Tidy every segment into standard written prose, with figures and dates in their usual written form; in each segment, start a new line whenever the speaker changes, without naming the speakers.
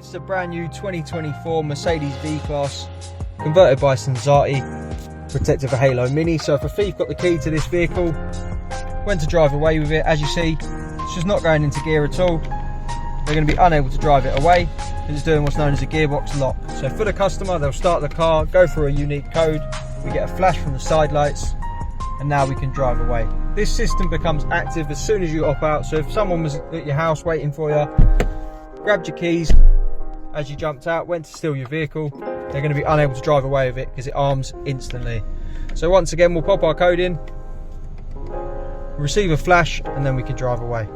This is a brand new 2024 Mercedes V-Class, converted by Senzati, protected for Halo Mini. So if a thief got the key to this vehicle, went to drive away with it, as you see, it's just not going into gear at all. They're going to be unable to drive it away because it's doing what's known as a gearbox lock. So for the customer, they'll start the car, go through a unique code, we get a flash from the side lights, and now we can drive away. This system becomes active as soon as you hop out. So if someone was at your house waiting for you, grabbed your keys as you jumped out, went to steal your vehicle, they're going to be unable to drive away with it because it arms instantly. So once again, we'll pop our code in, receive a flash, and then we can drive away.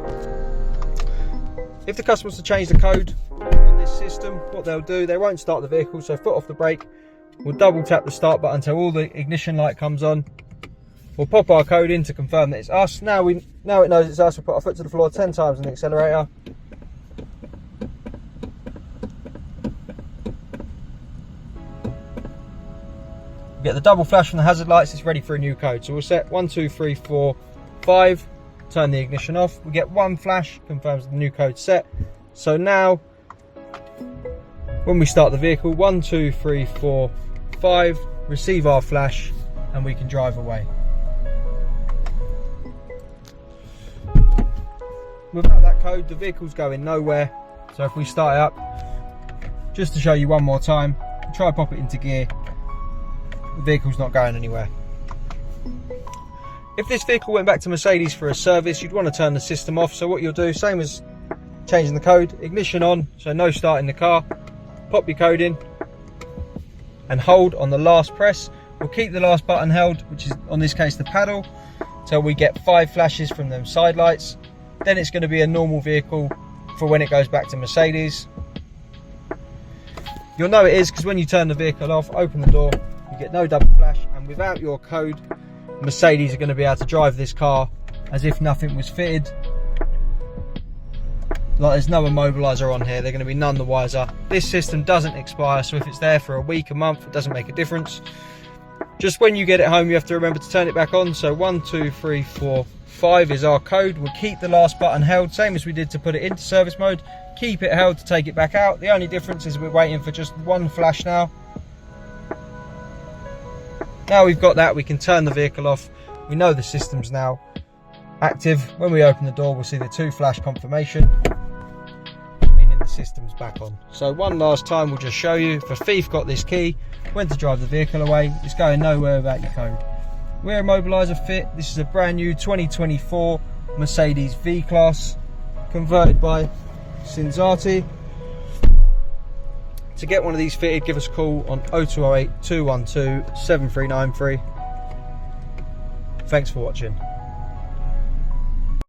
If the customer wants to change the code on this system, what they'll do, they won't start the vehicle, so foot off the brake, we'll double tap the start button until all the ignition light comes on. We'll pop our code in to confirm that it's us. Now it knows it's us. We'll put our foot to the floor 10 times on the accelerator. We get the double flash from the hazard lights. It's ready for a new code. So we'll set 1, 2, 3, 4, 5. Turn the ignition off. We get one flash, confirms the new code set. So now, when we start the vehicle, 1, 2, 3, 4, 5, receive our flash, and we can drive away. Without that code, the vehicle's going nowhere. So if we start it up, just to show you one more time, try to pop it into gear, the vehicle's not going anywhere. If this vehicle went back to Mercedes for a service, you'd want to turn the system off. So what you'll do, same as changing the code, ignition on, so no starting the car, pop your code in and hold on the last press. We'll keep the last button held, which is on this case the paddle, till we get 5 flashes from them side lights. Then it's going to be a normal vehicle for when it goes back to Mercedes. You'll know it is because when you turn the vehicle off, open the door, you get no double flash, and without your code, Mercedes are going to be able to drive this car as if nothing was fitted. Like there's no immobiliser on here, they're going to be none the wiser. This system doesn't expire, so if it's there for a week, a month, it doesn't make a difference. Just when you get it home, you have to remember to turn it back on. So 1, 2, 3, 4, 5 is our code. We'll keep the last button held, same as we did to put it into service mode. Keep it held to take it back out. The only difference is we're waiting for just one flash now. Now we've got that, we can turn the vehicle off. We know the system's now active. When we open the door, we'll see the 2 flash confirmation, meaning the system's back on. So one last time, we'll just show you. If a thief got this key, went to drive the vehicle away, it's going nowhere without your code. We're Immobiliser Fit. This is a brand new 2024 Mercedes V-Class, converted by Senzati. To get one of these fitted, give us a call on 0208 212 7393. Thanks for watching.